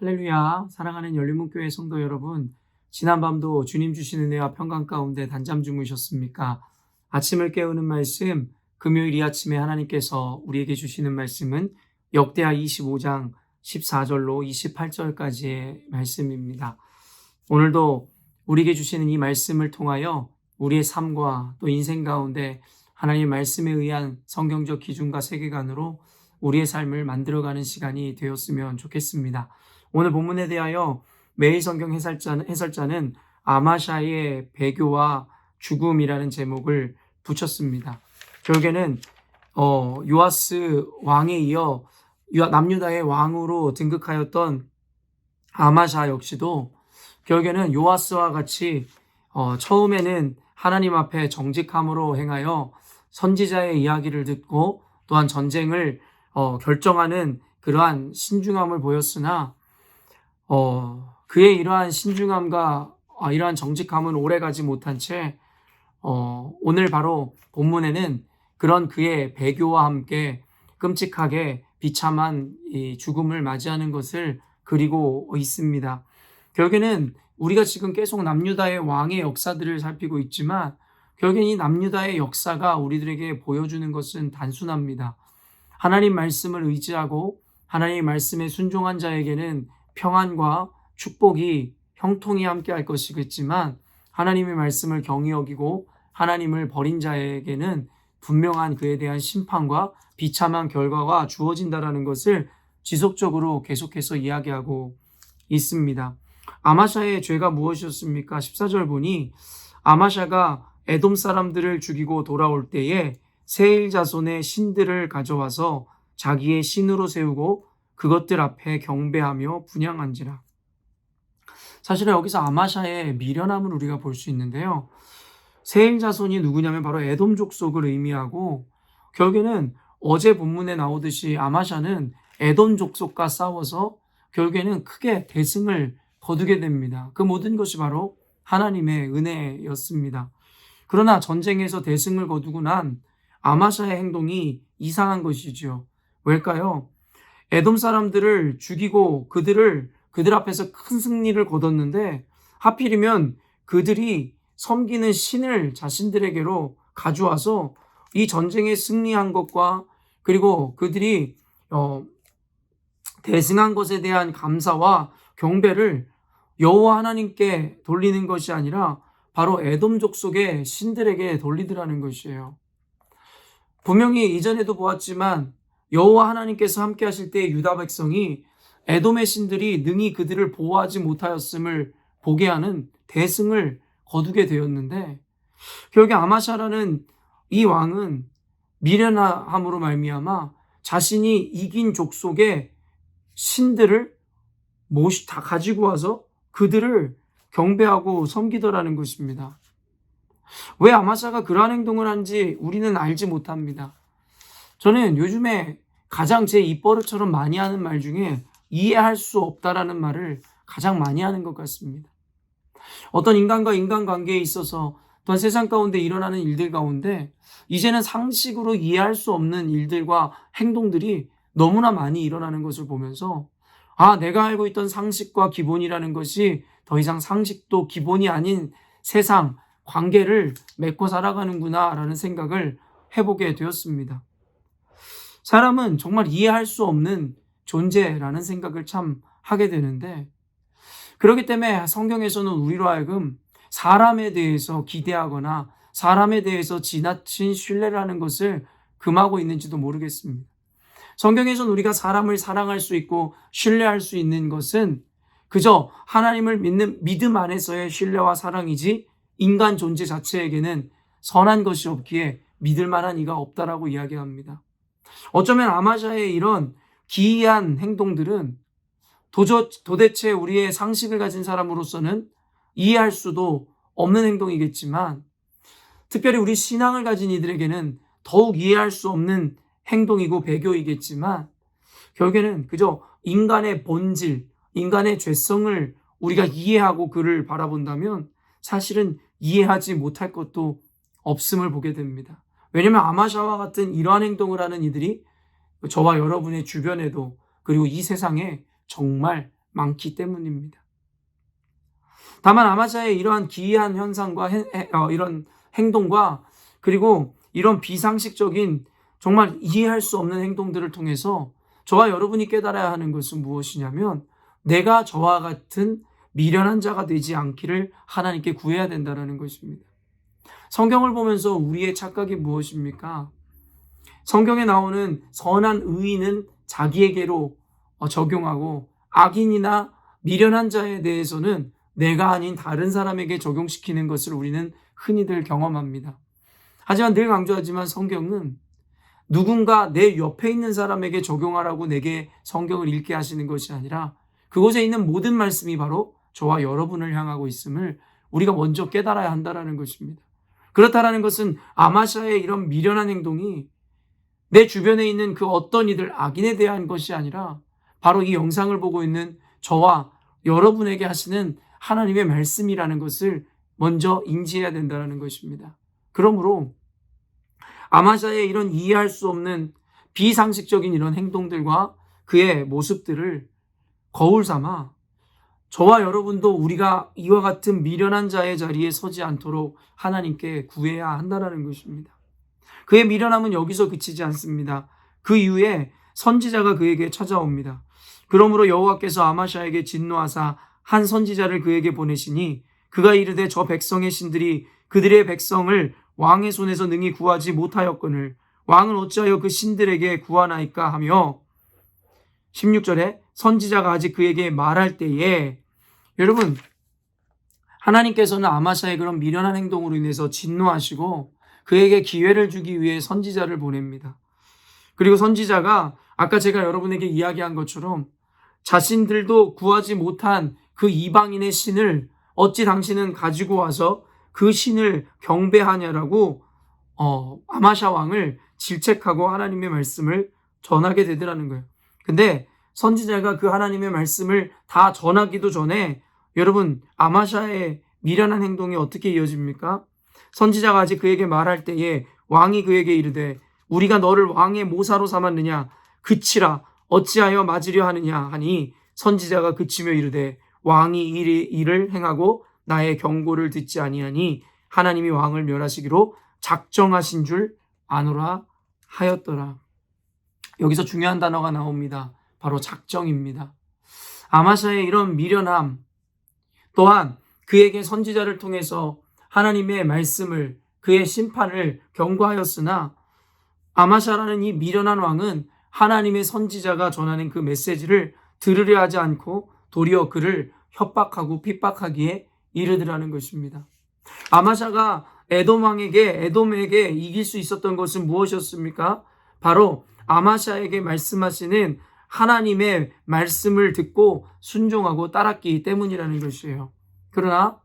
할렐루야, 사랑하는 열린문교회 성도 여러분, 지난밤도 주님 주신 은혜와 평강 가운데 단잠 주무셨습니까? 아침을 깨우는 말씀, 금요일 이 아침에 하나님께서 우리에게 주시는 말씀은 역대하 25장 14절로 28절까지의 말씀입니다. 오늘도 우리에게 주시는 이 말씀을 통하여 우리의 삶과 또 인생 가운데 하나님의 말씀에 의한 성경적 기준과 세계관으로 우리의 삶을 만들어가는 시간이 되었으면 좋겠습니다. 오늘 본문에 대하여 매일 성경 해설자는 아마샤의 배교와 죽음이라는 제목을 붙였습니다. 결국에는 요아스 왕에 이어 남유다의 왕으로 등극하였던 아마샤 역시도 결국에는 요아스와 같이 처음에는 하나님 앞에 정직함으로 행하여 선지자의 이야기를 듣고 또한 전쟁을 결정하는 그러한 신중함을 보였으나 그의 이러한 신중함과 이러한 정직함은 오래가지 못한 채 오늘 바로 본문에는 그런 그의 배교와 함께 끔찍하게 비참한 이 죽음을 맞이하는 것을 그리고 있습니다. 결국에는 우리가 지금 계속 남유다의 왕의 역사들을 살피고 있지만 결국엔 이 남유다의 역사가 우리들에게 보여주는 것은 단순합니다. 하나님 말씀을 의지하고 하나님 말씀에 순종한 자에게는 평안과 축복이 형통이 함께 할 것이겠지만 하나님의 말씀을 경히 여기고 하나님을 버린 자에게는 분명한 그에 대한 심판과 비참한 결과가 주어진다라는 것을 지속적으로 계속해서 이야기하고 있습니다. 아마샤의 죄가 무엇이었습니까? 14절 보니 아마샤가 에돔 사람들을 죽이고 돌아올 때에 세일 자손의 신들을 가져와서 자기의 신으로 세우고 그것들 앞에 경배하며 분향한지라. 사실은 여기서 아마샤의 미련함을 우리가 볼 수 있는데요. 세일 자손이 누구냐면 바로 에돔 족속을 의미하고 결국에는 어제 본문에 나오듯이 아마샤는 에돔 족속과 싸워서 결국에는 크게 대승을 거두게 됩니다. 그 모든 것이 바로 하나님의 은혜였습니다. 그러나 전쟁에서 대승을 거두고 난 아마샤의 행동이 이상한 것이죠. 왜일까요? 에돔 사람들을 죽이고 그들 앞에서 큰 승리를 거뒀는데 하필이면 그들이 섬기는 신을 자신들에게로 가져와서 이 전쟁에 승리한 것과 그리고 그들이 대승한 것에 대한 감사와 경배를 여호와 하나님께 돌리는 것이 아니라 바로 에돔 족속의 신들에게 돌리더라는 것이에요. 분명히 이전에도 보았지만 여호와 하나님께서 함께 하실 때 유다 백성이 에돔의 신들이 능히 그들을 보호하지 못하였음을 보게 하는 대승을 거두게 되었는데 결국 아마샤라는 이 왕은 미련함으로 말미암아 자신이 이긴 족속의 신들을 다 가지고 와서 그들을 경배하고 섬기더라는 것입니다. 왜 아마샤가 그러한 행동을 한지 우리는 알지 못합니다. 저는 요즘에 가장 제 입버릇처럼 많이 하는 말 중에 이해할 수 없다라는 말을 가장 많이 하는 것 같습니다. 어떤 인간과 인간관계에 있어서 또한 세상 가운데 일어나는 일들 가운데 이제는 상식으로 이해할 수 없는 일들과 행동들이 너무나 많이 일어나는 것을 보면서 내가 알고 있던 상식과 기본이라는 것이 더 이상 상식도 기본이 아닌 세상, 관계를 맺고 살아가는구나 라는 생각을 해보게 되었습니다. 사람은 정말 이해할 수 없는 존재라는 생각을 참 하게 되는데 그렇기 때문에 성경에서는 우리로 하여금 사람에 대해서 기대하거나 사람에 대해서 지나친 신뢰를 하는 것을 금하고 있는지도 모르겠습니다. 성경에서는 우리가 사람을 사랑할 수 있고 신뢰할 수 있는 것은 그저 하나님을 믿는 믿음 안에서의 신뢰와 사랑이지 인간 존재 자체에게는 선한 것이 없기에 믿을 만한 이가 없다라고 이야기합니다. 어쩌면 아마샤의 이런 기이한 행동들은 도대체 우리의 상식을 가진 사람으로서는 이해할 수도 없는 행동이겠지만 특별히 우리 신앙을 가진 이들에게는 더욱 이해할 수 없는 행동이고 배교이겠지만 결국에는 그저 인간의 본질, 인간의 죄성을 우리가 이해하고 그를 바라본다면 사실은 이해하지 못할 것도 없음을 보게 됩니다. 왜냐하면 아마샤와 같은 이러한 행동을 하는 이들이 저와 여러분의 주변에도 그리고 이 세상에 정말 많기 때문입니다. 다만 아마샤의 이러한 기이한 현상과 이런 행동과 그리고 이런 비상식적인 정말 이해할 수 없는 행동들을 통해서 저와 여러분이 깨달아야 하는 것은 무엇이냐면 내가 저와 같은 미련한 자가 되지 않기를 하나님께 구해야 된다는 것입니다. 성경을 보면서 우리의 착각이 무엇입니까? 성경에 나오는 선한 의인은 자기에게로 적용하고 악인이나 미련한 자에 대해서는 내가 아닌 다른 사람에게 적용시키는 것을 우리는 흔히들 경험합니다. 하지만 늘 강조하지만 성경은 누군가 내 옆에 있는 사람에게 적용하라고 내게 성경을 읽게 하시는 것이 아니라 그곳에 있는 모든 말씀이 바로 저와 여러분을 향하고 있음을 우리가 먼저 깨달아야 한다는 것입니다. 그렇다라는 것은 아마샤의 이런 미련한 행동이 내 주변에 있는 그 어떤 이들 악인에 대한 것이 아니라 바로 이 영상을 보고 있는 저와 여러분에게 하시는 하나님의 말씀이라는 것을 먼저 인지해야 된다는 것입니다. 그러므로 아마샤의 이런 이해할 수 없는 비상식적인 이런 행동들과 그의 모습들을 거울 삼아 저와 여러분도 우리가 이와 같은 미련한 자의 자리에 서지 않도록 하나님께 구해야 한다는 것입니다. 그의 미련함은 여기서 그치지 않습니다. 그 이후에 선지자가 그에게 찾아옵니다. 그러므로 여호와께서 아마샤에게 진노하사 한 선지자를 그에게 보내시니 그가 이르되 저 백성의 신들이 그들의 백성을 왕의 손에서 능히 구하지 못하였거늘 왕은 어찌하여 그 신들에게 구하나이까 하며 16절에 선지자가 아직 그에게 말할 때에 여러분 하나님께서는 아마샤의 그런 미련한 행동으로 인해서 진노하시고 그에게 기회를 주기 위해 선지자를 보냅니다. 그리고 선지자가 아까 제가 여러분에게 이야기한 것처럼 자신들도 구하지 못한 그 이방인의 신을 어찌 당신은 가지고 와서 그 신을 경배하냐라고 아마샤 왕을 질책하고 하나님의 말씀을 전하게 되더라는 거예요. 근데 선지자가 그 하나님의 말씀을 다 전하기도 전에 여러분 아마샤의 미련한 행동이 어떻게 이어집니까? 선지자가 아직 그에게 말할 때에 왕이 그에게 이르되 우리가 너를 왕의 모사로 삼았느냐 그치라 어찌하여 맞으려 하느냐 하니 선지자가 그치며 이르되 왕이 이를 행하고 나의 경고를 듣지 아니하니 하나님이 왕을 멸하시기로 작정하신 줄 아노라 하였더라. 여기서 중요한 단어가 나옵니다. 바로 작정입니다. 아마샤의 이런 미련함 또한 그에게 선지자를 통해서 하나님의 말씀을 그의 심판을 경고하였으나 아마샤라는 이 미련한 왕은 하나님의 선지자가 전하는 그 메시지를 들으려 하지 않고 도리어 그를 협박하고 핍박하기에 이르더라는 것입니다. 아마샤가 에돔에게 이길 수 있었던 것은 무엇이었습니까? 바로 아마샤에게 말씀하시는 하나님의 말씀을 듣고 순종하고 따랐기 때문이라는 것이에요. 그러나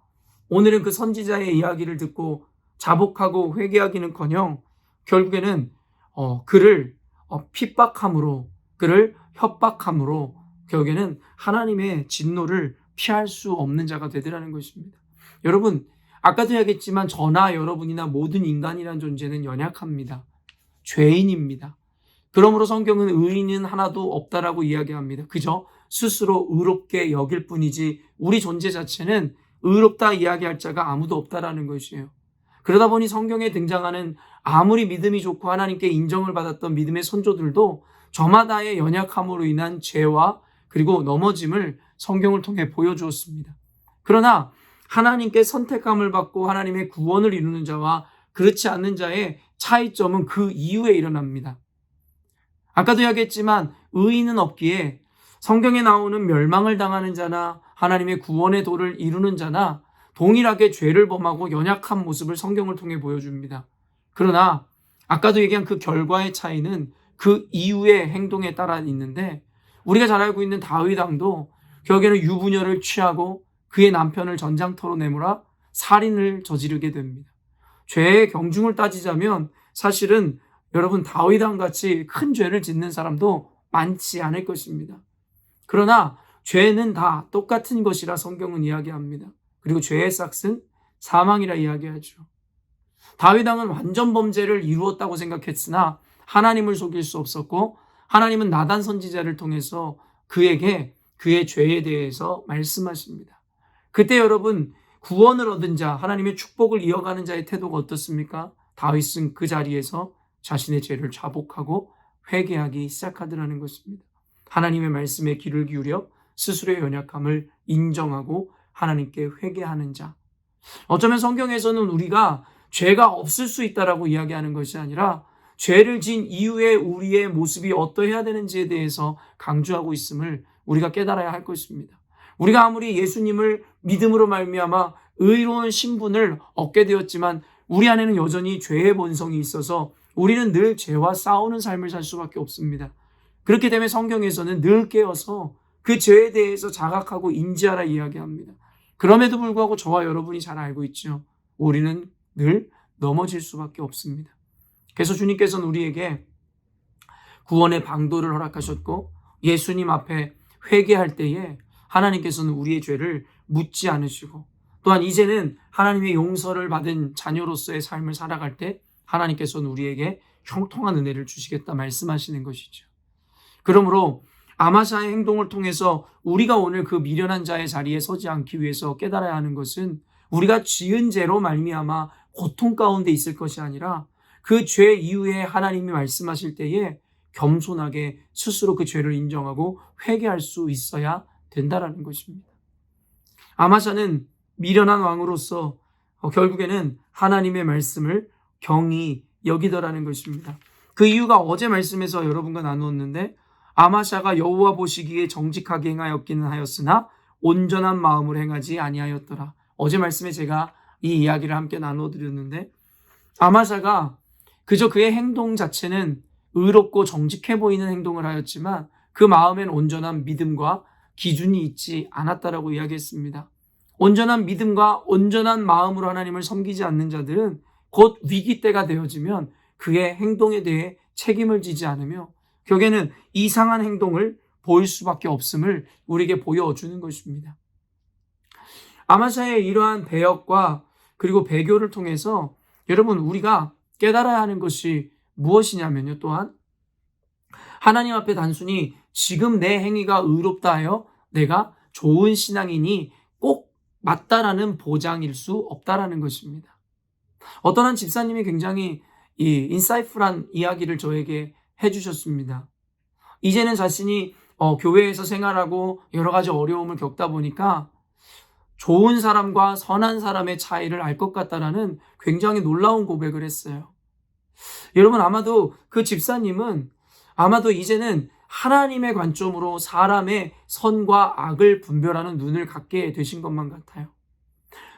오늘은 그 선지자의 이야기를 듣고 자복하고 회개하기는커녕 결국에는 그를 핍박함으로 그를 협박함으로 결국에는 하나님의 진노를 피할 수 없는 자가 되더라는 것입니다. 여러분 아까도 이야기했지만 저나 여러분이나 모든 인간이라는 존재는 연약합니다. 죄인입니다. 그러므로 성경은 의인은 하나도 없다라고 이야기합니다. 그저 스스로 의롭게 여길 뿐이지 우리 존재 자체는 의롭다 이야기할 자가 아무도 없다라는 것이에요. 그러다 보니 성경에 등장하는 아무리 믿음이 좋고 하나님께 인정을 받았던 믿음의 선조들도 저마다의 연약함으로 인한 죄와 그리고 넘어짐을 성경을 통해 보여주었습니다. 그러나 하나님께 선택함을 받고 하나님의 구원을 이루는 자와 그렇지 않는 자의 차이점은 그 이후에 일어납니다. 아까도 이야기했지만 의인은 없기에 성경에 나오는 멸망을 당하는 자나 하나님의 구원의 도를 이루는 자나 동일하게 죄를 범하고 연약한 모습을 성경을 통해 보여줍니다. 그러나 아까도 얘기한 그 결과의 차이는 그 이후의 행동에 따라 있는데 우리가 잘 알고 있는 다윗 왕도 결국에는 유부녀를 취하고 그의 남편을 전장터로 내몰아 살인을 저지르게 됩니다. 죄의 경중을 따지자면 사실은 여러분 다윗 왕같이 큰 죄를 짓는 사람도 많지 않을 것입니다. 그러나 죄는 다 똑같은 것이라 성경은 이야기합니다. 그리고 죄의 삭은 사망이라 이야기하죠. 다윗 왕은 완전 범죄를 이루었다고 생각했으나 하나님을 속일 수 없었고 하나님은 나단 선지자를 통해서 그에게 그의 죄에 대해서 말씀하십니다. 그때 여러분, 구원을 얻은 자, 하나님의 축복을 이어가는 자의 태도가 어떻습니까? 다윗은 그 자리에서 자신의 죄를 자복하고 회개하기 시작하더라는 것입니다. 하나님의 말씀에 귀를 기울여 스스로의 연약함을 인정하고 하나님께 회개하는 자. 어쩌면 성경에서는 우리가 죄가 없을 수 있다라고 이야기하는 것이 아니라 죄를 지은 이후에 우리의 모습이 어떠해야 되는지에 대해서 강조하고 있음을 우리가 깨달아야 할 것입니다. 우리가 아무리 예수님을 믿음으로 말미암아 의로운 신분을 얻게 되었지만 우리 안에는 여전히 죄의 본성이 있어서 우리는 늘 죄와 싸우는 삶을 살 수밖에 없습니다. 그렇기 때문에 성경에서는 늘 깨어서 그 죄에 대해서 자각하고 인지하라 이야기합니다. 그럼에도 불구하고 저와 여러분이 잘 알고 있죠. 우리는 늘 넘어질 수밖에 없습니다. 그래서 주님께서는 우리에게 구원의 방도를 허락하셨고 예수님 앞에 회개할 때에 하나님께서는 우리의 죄를 묻지 않으시고 또한 이제는 하나님의 용서를 받은 자녀로서의 삶을 살아갈 때 하나님께서는 우리에게 형통한 은혜를 주시겠다 말씀하시는 것이죠. 그러므로 아마사의 행동을 통해서 우리가 오늘 그 미련한 자의 자리에 서지 않기 위해서 깨달아야 하는 것은 우리가 지은 죄로 말미암아 고통 가운데 있을 것이 아니라 그 죄 이후에 하나님이 말씀하실 때에 겸손하게 스스로 그 죄를 인정하고 회개할 수 있어야 된다라는 것입니다. 아마샤는 미련한 왕으로서 결국에는 하나님의 말씀을 경히 여기더라는 것입니다. 그 이유가 어제 말씀에서 여러분과 나누었는데 아마샤가 여호와 보시기에 정직하게 행하였기는 하였으나 온전한 마음으로 행하지 아니하였더라. 어제 말씀에 제가 이 이야기를 함께 나누어 드렸는데 아마샤가 그저 그의 행동 자체는 의롭고 정직해 보이는 행동을 하였지만 그 마음엔 온전한 믿음과 기준이 있지 않았다라고 이야기했습니다. 온전한 믿음과 온전한 마음으로 하나님을 섬기지 않는 자들은 곧 위기 때가 되어지면 그의 행동에 대해 책임을 지지 않으며 결국에는 이상한 행동을 보일 수밖에 없음을 우리에게 보여주는 것입니다. 아마샤의 이러한 배역과 그리고 배교를 통해서 여러분 우리가 깨달아야 하는 것이 무엇이냐면요. 또한 하나님 앞에 단순히 지금 내 행위가 의롭다 하여 내가 좋은 신앙이니 꼭 맞다라는 보장일 수 없다라는 것입니다. 어떤 한 집사님이 굉장히 인사이트풀한 이야기를 저에게 해주셨습니다. 이제는 자신이 교회에서 생활하고 여러 가지 어려움을 겪다 보니까 좋은 사람과 선한 사람의 차이를 알 것 같다라는 굉장히 놀라운 고백을 했어요. 여러분 아마도 그 집사님은 아마도 이제는 하나님의 관점으로 사람의 선과 악을 분별하는 눈을 갖게 되신 것만 같아요.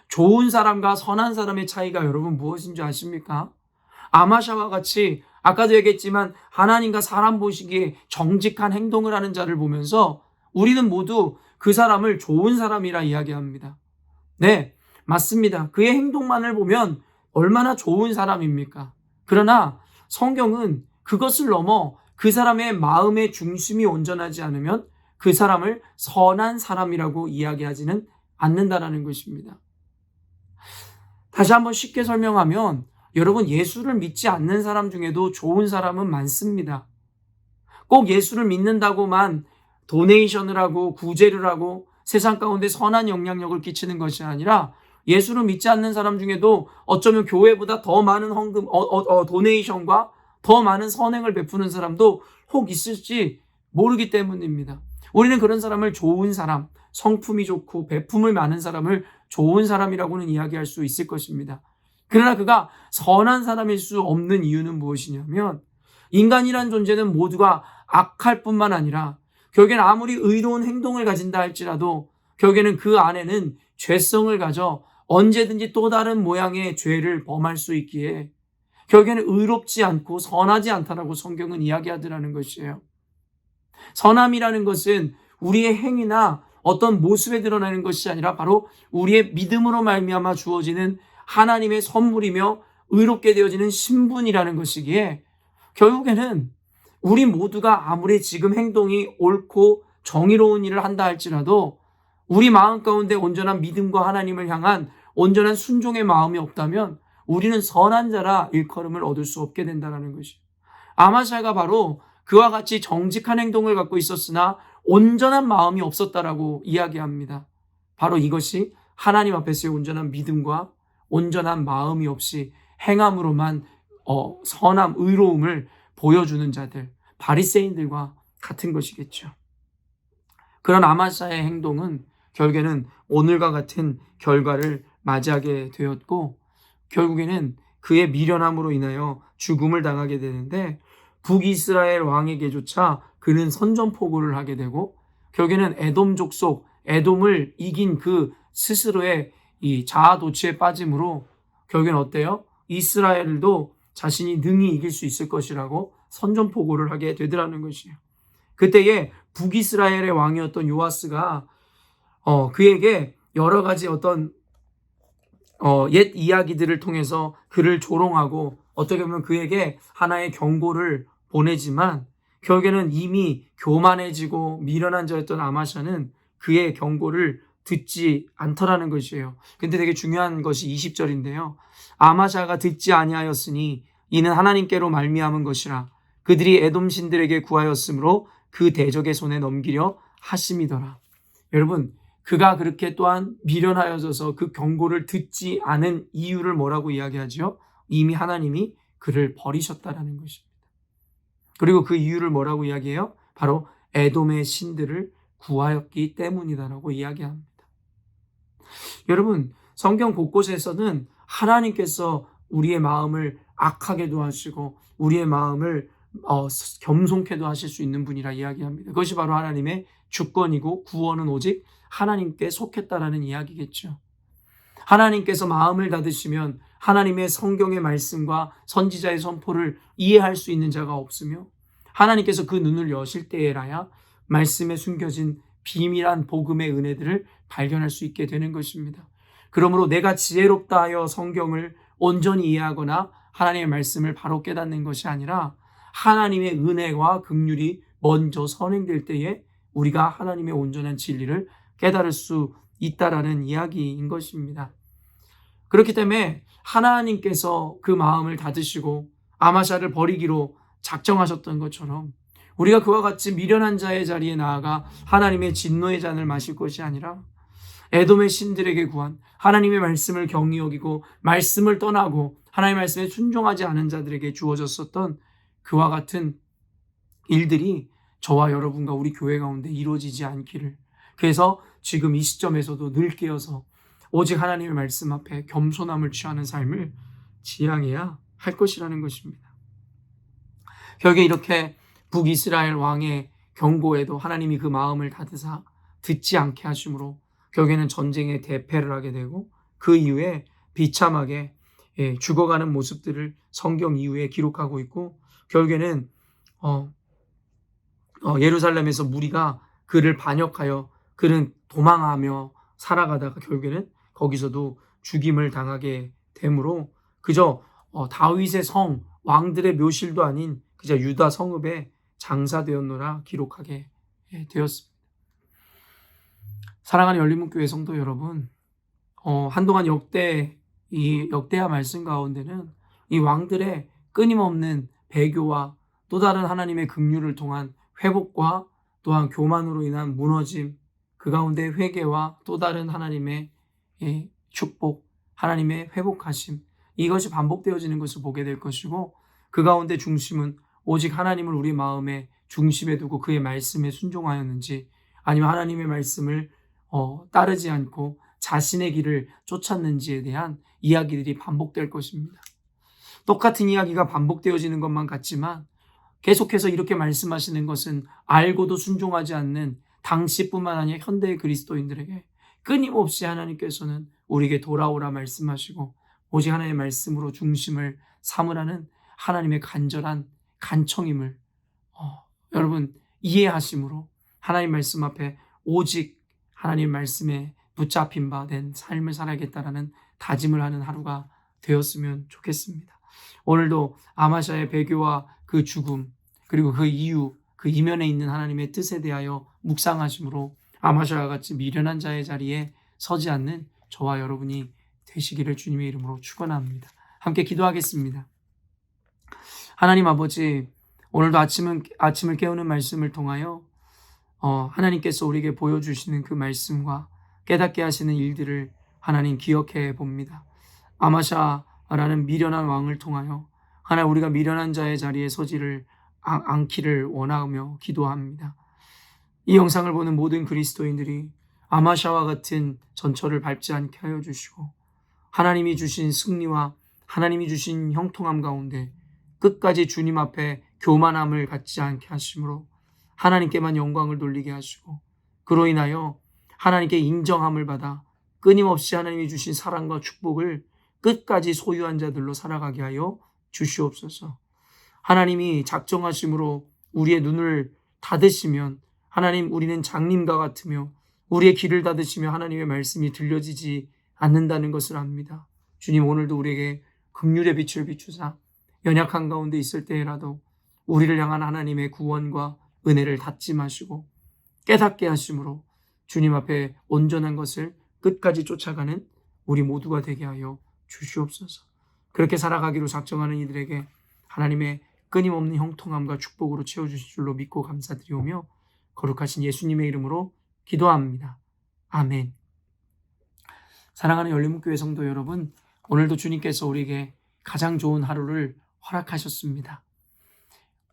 좋은 사람과 선한 사람의 차이가 여러분 무엇인지 아십니까? 아마샤와 같이 아까도 얘기했지만 하나님과 사람 보시기에 정직한 행동을 하는 자를 보면서 우리는 모두 그 사람을 좋은 사람이라 이야기합니다. 네, 맞습니다. 그의 행동만을 보면 얼마나 좋은 사람입니까? 그러나 성경은 그것을 넘어 그 사람의 마음의 중심이 온전하지 않으면 그 사람을 선한 사람이라고 이야기하지는 않는다라는 것입니다. 다시 한번 쉽게 설명하면 여러분 예수를 믿지 않는 사람 중에도 좋은 사람은 많습니다. 꼭 예수를 믿는다고만 도네이션을 하고 구제를 하고 세상 가운데 선한 영향력을 끼치는 것이 아니라 예수를 믿지 않는 사람 중에도 어쩌면 교회보다 더 많은 헌금, 도네이션과 더 많은 선행을 베푸는 사람도 혹 있을지 모르기 때문입니다. 우리는 그런 사람을 좋은 사람, 성품이 좋고 베품을 많은 사람을 좋은 사람이라고는 이야기할 수 있을 것입니다. 그러나 그가 선한 사람일 수 없는 이유는 무엇이냐면 인간이란 존재는 모두가 악할 뿐만 아니라 결국에는 아무리 의로운 행동을 가진다 할지라도 결국에는 그 안에는 죄성을 가져 언제든지 또 다른 모양의 죄를 범할 수 있기에 결국에는 의롭지 않고 선하지 않다라고 성경은 이야기하더라는 것이에요. 선함이라는 것은 우리의 행위나 어떤 모습에 드러나는 것이 아니라 바로 우리의 믿음으로 말미암아 주어지는 하나님의 선물이며 의롭게 되어지는 신분이라는 것이기에 결국에는 우리 모두가 아무리 지금 행동이 옳고 정의로운 일을 한다 할지라도 우리 마음 가운데 온전한 믿음과 하나님을 향한 온전한 순종의 마음이 없다면 우리는 선한 자라 일컬음을 얻을 수 없게 된다는 것이죠. 아마샤가 바로 그와 같이 정직한 행동을 갖고 있었으나 온전한 마음이 없었다라고 이야기합니다. 바로 이것이 하나님 앞에서의 온전한 믿음과 온전한 마음이 없이 행함으로만 선함, 의로움을 보여주는 자들, 바리새인들과 같은 것이겠죠. 그런 아마사의 행동은 결국에는 오늘과 같은 결과를 맞이하게 되었고, 결국에는 그의 미련함으로 인하여 죽음을 당하게 되는데, 북이스라엘 왕에게조차 그는 선전포고를 하게 되고, 결국에는 에돔 족속, 에돔을 이긴 그 스스로의 이 자아도취에 빠짐으로 결국엔 어때요? 이스라엘도 자신이 능히 이길 수 있을 것이라고 선전포고를 하게 되더라는 것이에요. 그때에 북이스라엘의 왕이었던 요아스가 그에게 여러 가지 어떤 옛 이야기들을 통해서 그를 조롱하고 어떻게 보면 그에게 하나의 경고를 보내지만, 결국에는 이미 교만해지고 미련한 자였던 아마샤는 그의 경고를 듣지 않더라는 것이에요. 근데 되게 중요한 것이 20절인데요. 아마샤가 듣지 아니하였으니 이는 하나님께로 말미암은 것이라. 그들이 에돔 신들에게 구하였으므로 그 대적의 손에 넘기려 하심이더라. 여러분, 그가 그렇게 또한 미련하여져서 그 경고를 듣지 않은 이유를 뭐라고 이야기하죠? 이미 하나님이 그를 버리셨다라는 것입니다. 그리고 그 이유를 뭐라고 이야기해요? 바로 에돔의 신들을 구하였기 때문이다라고 이야기합니다. 여러분, 성경 곳곳에서는 하나님께서 우리의 마음을 악하게도 하시고 우리의 마음을 겸손케도 하실 수 있는 분이라 이야기합니다. 그것이 바로 하나님의 주권이고 구원은 오직 하나님께 속했다라는 이야기겠죠. 하나님께서 마음을 닫으시면 하나님의 성경의 말씀과 선지자의 선포를 이해할 수 있는 자가 없으며, 하나님께서 그 눈을 여실 때에라야 말씀에 숨겨진 비밀한 복음의 은혜들을 발견할 수 있게 되는 것입니다. 그러므로 내가 지혜롭다 하여 성경을 온전히 이해하거나 하나님의 말씀을 바로 깨닫는 것이 아니라 하나님의 은혜와 긍휼이 먼저 선행될 때에 우리가 하나님의 온전한 진리를 깨달을 수 있다라는 이야기인 것입니다. 그렇기 때문에 하나님께서 그 마음을 닫으시고 아마샤를 버리기로 작정하셨던 것처럼 우리가 그와 같이 미련한 자의 자리에 나아가 하나님의 진노의 잔을 마실 것이 아니라 에돔의 신들에게 구한 하나님의 말씀을 경히 여기고 말씀을 떠나고 하나님의 말씀에 순종하지 않은 자들에게 주어졌었던 그와 같은 일들이 저와 여러분과 우리 교회 가운데 이루어지지 않기를, 그래서 지금 이 시점에서도 늘 깨어서 오직 하나님의 말씀 앞에 겸손함을 취하는 삶을 지향해야 할 것이라는 것입니다. 결국에 이렇게 북이스라엘 왕의 경고에도 하나님이 그 마음을 닫으사 듣지 않게 하심으로 결국에는 전쟁에 대패를 하게 되고, 그 이후에 비참하게 죽어가는 모습들을 성경 이후에 기록하고 있고, 결국에는 예루살렘에서 무리가 그를 반역하여 그는 도망하며 살아가다가 결국에는 거기서도 죽임을 당하게 되므로 그저 다윗의 성 왕들의 묘실도 아닌 그저 유다 성읍에 장사되었노라 기록하게 되었습니다. 사랑하는 열린문교회 성도 여러분, 한동안 역대하 말씀 가운데는 이 왕들의 끊임없는 배교와 또 다른 하나님의 긍휼을 통한 회복과 또한 교만으로 인한 무너짐, 그 가운데 회개와 또 다른 하나님의 축복, 하나님의 회복하심, 이것이 반복되어지는 것을 보게 될 것이고, 그 가운데 중심은 오직 하나님을 우리 마음의 중심에 두고 그의 말씀에 순종하였는지 아니면 하나님의 말씀을 따르지 않고 자신의 길을 쫓았는지에 대한 이야기들이 반복될 것입니다. 똑같은 이야기가 반복되어지는 것만 같지만 계속해서 이렇게 말씀하시는 것은 알고도 순종하지 않는 당시뿐만 아니라 현대의 그리스도인들에게 끊임없이 하나님께서는 우리에게 돌아오라 말씀하시고 오직 하나님의 말씀으로 중심을 삼으라는 하나님의 간절한 간청임을 여러분 이해하심으로 하나님 말씀 앞에 오직 하나님 말씀에 붙잡힌 바 된 삶을 살아야겠다라는 다짐을 하는 하루가 되었으면 좋겠습니다. 오늘도 아마샤의 배교와 그 죽음, 그리고 그 이유, 그 이면에 있는 하나님의 뜻에 대하여 묵상하심으로 아마샤와 같이 미련한 자의 자리에 서지 않는 저와 여러분이 되시기를 주님의 이름으로 축원합니다. 함께 기도하겠습니다. 하나님 아버지, 오늘도 아침을 깨우는 말씀을 통하여 하나님께서 우리에게 보여주시는 그 말씀과 깨닫게 하시는 일들을 하나님 기억해 봅니다. 아마샤라는 미련한 왕을 통하여 하나님 우리가 미련한 자의 자리에 서지를 않기를 원하며 기도합니다. 이 영상을 보는 모든 그리스도인들이 아마샤와 같은 전철을 밟지 않게 하여 주시고 하나님이 주신 승리와 하나님이 주신 형통함 가운데 끝까지 주님 앞에 교만함을 갖지 않게 하심으로 하나님께만 영광을 돌리게 하시고 그로 인하여 하나님께 인정함을 받아 끊임없이 하나님이 주신 사랑과 축복을 끝까지 소유한 자들로 살아가게 하여 주시옵소서. 하나님이 작정하심으로 우리의 눈을 닫으시면 하나님 우리는 장님과 같으며 우리의 귀를 닫으시며 하나님의 말씀이 들려지지 않는다는 것을 압니다. 주님 오늘도 우리에게 긍휼의 빛을 비추사 연약한 가운데 있을 때라도 우리를 향한 하나님의 구원과 은혜를 닫지 마시고 깨닫게 하심으로 주님 앞에 온전한 것을 끝까지 쫓아가는 우리 모두가 되게 하여 주시옵소서. 그렇게 살아가기로 작정하는 이들에게 하나님의 끊임없는 형통함과 축복으로 채워주실 줄로 믿고 감사드리오며 거룩하신 예수님의 이름으로 기도합니다. 아멘. 사랑하는 열린문교회 성도 여러분, 오늘도 주님께서 우리에게 가장 좋은 하루를 허락하셨습니다.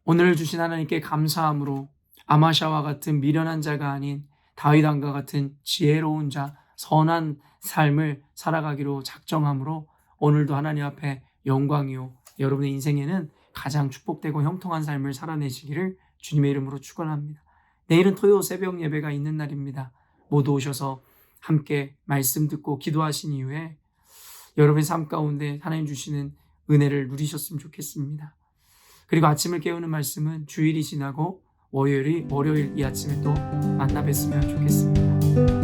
오늘 주신 하나님께 감사함으로 아마샤와 같은 미련한 자가 아닌 다윗 왕과 같은 지혜로운 자, 선한 삶을 살아가기로 작정함으로 오늘도 하나님 앞에 영광이요 여러분의 인생에는 가장 축복되고 형통한 삶을 살아내시기를 주님의 이름으로 축원합니다. 내일은 토요 새벽 예배가 있는 날입니다. 모두 오셔서 함께 말씀 듣고 기도하신 이후에 여러분의 삶 가운데 하나님 주시는 은혜를 누리셨으면 좋겠습니다. 그리고 아침을 깨우는 말씀은 주일이 지나고 월요일 이 아침에 또 만나 뵀으면 좋겠습니다.